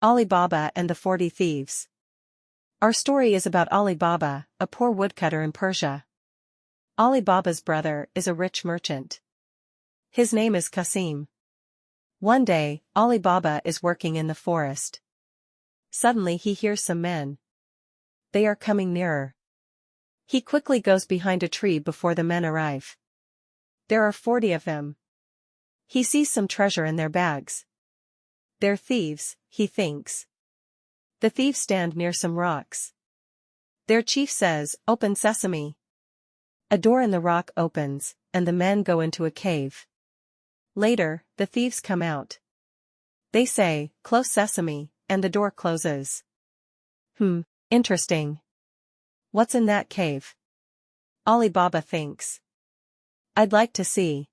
Ali Baba and the 40 Thieves. Our story is about Ali Baba, a poor woodcutter in Persia. Ali Baba's brother is a rich merchant. His name is Qasim. One day, Ali Baba is working in the forest. Suddenly he hears some men. They are coming nearer. He quickly goes behind a tree before the men arrive. There are 40 of them. He sees some treasure in their bags. They're thieves, he thinks. The thieves stand near some rocks. Their chief says, "Open Sesame." A door in the rock opens, and the men go into a cave. Later, the thieves come out. They say, "Close Sesame," and the door closes. Interesting. What's in that cave? Ali Baba thinks. I'd like to see.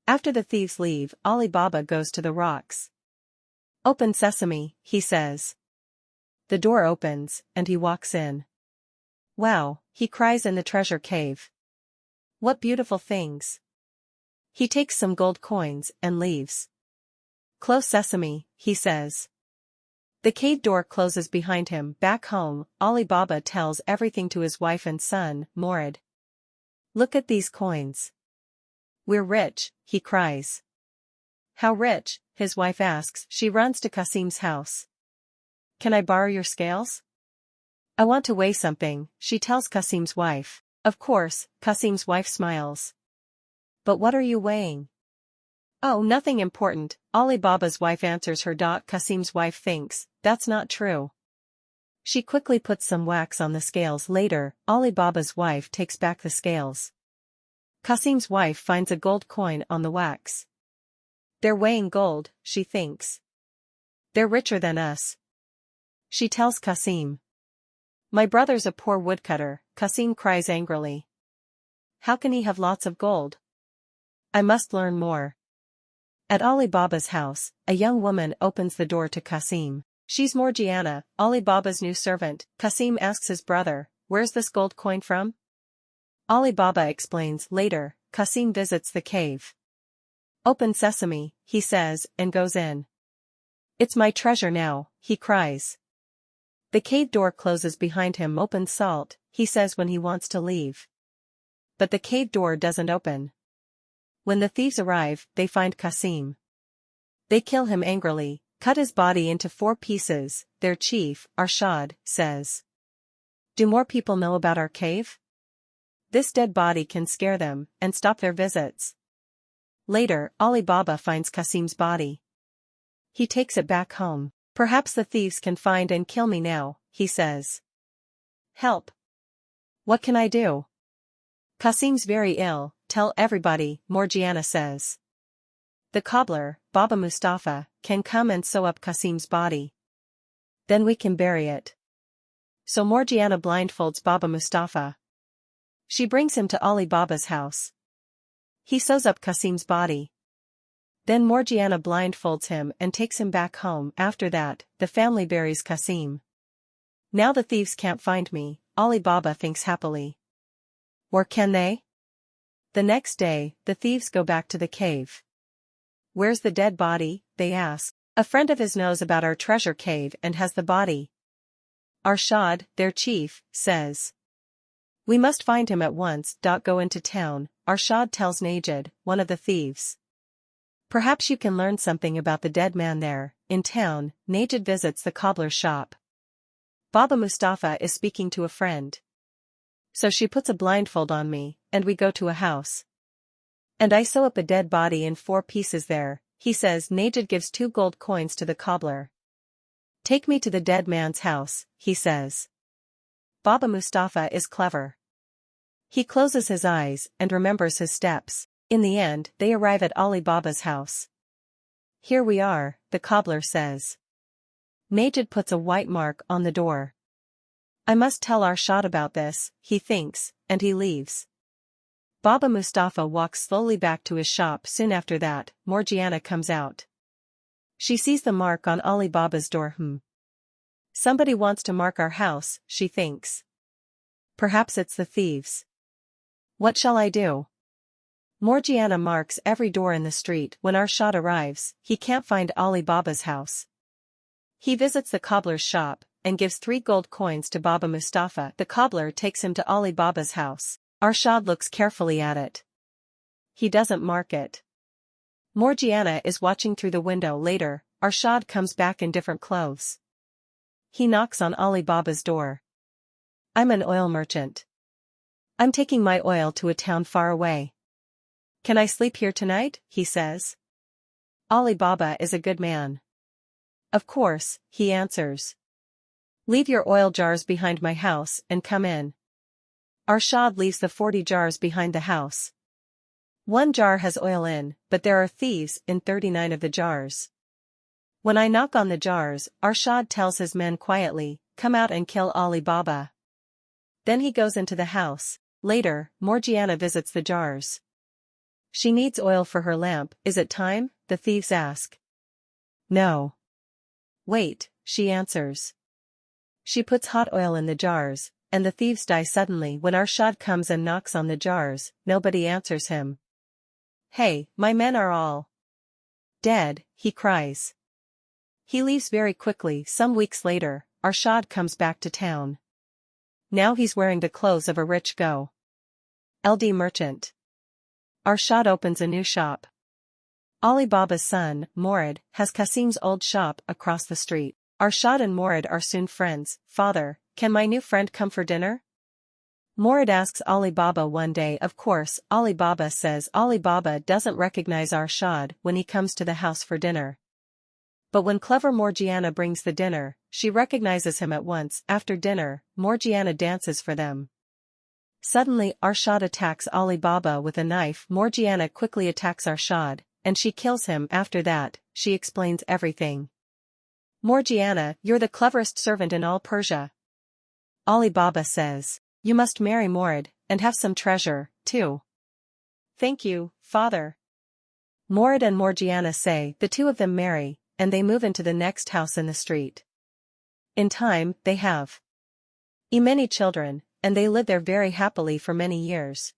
After the thieves leave, Ali Baba goes to the rocks. "Open Sesame," he says. The door opens, and he walks in. "Wow," he cries in the treasure cave. "What beautiful things." He takes some gold coins and leaves. "Close Sesame," he says. The cave door closes behind him. Back home, Ali Baba tells everything to his wife and son, Morid. "Look at these coins. We're rich," he cries. "How rich?" his wife asks. She runs to Qasim's house. "Can I borrow your scales? I want to weigh something," she tells Qasim's wife. Of course, Qasim's wife smiles. "But what are you weighing?" "Oh, nothing important," Ali Baba's wife answers her. Qasim's wife thinks, that's not true. She quickly puts some wax on the scales. Later, Ali Baba's wife takes back the scales. Qasim's wife finds a gold coin on the wax. They're weighing gold, she thinks. They're richer than us. She tells Qasim. "My brother's a poor woodcutter," Qasim cries angrily. "How can he have lots of gold? I must learn more." At Ali Baba's house, a young woman opens the door to Qasim. She's Morgiana, Ali Baba's new servant. Qasim asks his brother, "Where's this gold coin from?" Ali Baba explains. Later, Qasim visits the cave. "Open Sesame," he says, and goes in. "It's my treasure now," he cries. The cave door closes behind him. "Open Salt," he says when he wants to leave. But the cave door doesn't open. When the thieves arrive, they find Qasim. They kill him angrily, cut his body into 4 pieces. Their chief, Arshad, says, "Do more people know about our cave? This dead body can scare them, and stop their visits." Later, Ali Baba finds Qasim's body. He takes it back home. "Perhaps the thieves can find and kill me now," he says. "Help. What can I do?" "Qasim's very ill, tell everybody," Morgiana says. "The cobbler, Baba Mustafa, can come and sew up Qasim's body. Then we can bury it." So Morgiana blindfolds Baba Mustafa. She brings him to Ali Baba's house. He sews up Qasim's body. Then Morgiana blindfolds him and takes him back home. After that, the family buries Qasim. "Now the thieves can't find me," Ali Baba thinks happily. Or can they? The next day, the thieves go back to the cave. "Where's the dead body?" they ask. "A friend of his knows about our treasure cave and has the body. Arshad, their chief, says. We must find him at once. Go into town," Arshad tells Najid, one of the thieves. "Perhaps you can learn something about the dead man there." In town, Najid visits the cobbler's shop. Baba Mustafa is speaking to a friend. "So she puts a blindfold on me, and we go to a house. And I sew up a dead body in 4 pieces there," he says. Najid gives 2 gold coins to the cobbler. "Take me to the dead man's house," he says. Baba Mustafa is clever. He closes his eyes and remembers his steps. In the end, they arrive at Ali Baba's house. "Here we are," the cobbler says. Najid puts a white mark on the door. "I must tell Arshad about this," he thinks, and he leaves. Baba Mustafa walks slowly back to his shop. Soon after that, Morgiana comes out. She sees the mark on Ali Baba's door. Somebody wants to mark our house, she thinks. Perhaps it's the thieves. What shall I do? Morgiana marks every door in the street. When Arshad arrives, he can't find Ali Baba's house. He visits the cobbler's shop, and gives 3 gold coins to Baba Mustafa. The cobbler takes him to Ali Baba's house. Arshad looks carefully at it. He doesn't mark it. Morgiana is watching through the window. Later, Arshad comes back in different clothes. He knocks on Ali Baba's door. I'm an oil merchant. I'm taking my oil to a town far away. Can I sleep here tonight? He says. Ali Baba is a good man. Of course, he answers. Leave your oil jars behind my house and come in. Arshad leaves the 40 jars behind the house. 1 jar has oil in, but there are thieves in 39 of the jars. When I knock on the jars, Arshad tells his men quietly, come out and kill Ali Baba. Then he goes into the house. Later, Morgiana visits the jars. She needs oil for her lamp. Is it time? The thieves ask. No. Wait, she answers. She puts hot oil in the jars, and the thieves die suddenly. When Arshad comes and knocks on the jars, nobody answers him. Hey, my men are all dead, he cries. He leaves very quickly. Some weeks later, Arshad comes back to town. Now he's wearing the clothes of a rich LD merchant. Arshad opens a new shop. Ali Baba's son, Morid, has Qasim's old shop across the street. Arshad and Morid are soon friends. Father, can my new friend come for dinner? Morid asks Ali Baba one day. Of course, Ali Baba says. Ali Baba doesn't recognize Arshad when he comes to the house for dinner. But when clever Morgiana brings the dinner, she recognizes him at once. After dinner, Morgiana dances for them. Suddenly, Arshad attacks Ali Baba with a knife. Morgiana quickly attacks Arshad, and she kills him. After that, she explains everything. Morgiana, you're the cleverest servant in all Persia. Ali Baba says, you must marry Morid, and have some treasure, too. Thank you, father. Morid and Morgiana say. The 2 of them marry, and they move into the next house in the street. In time, they have many children, and they live there very happily for many years.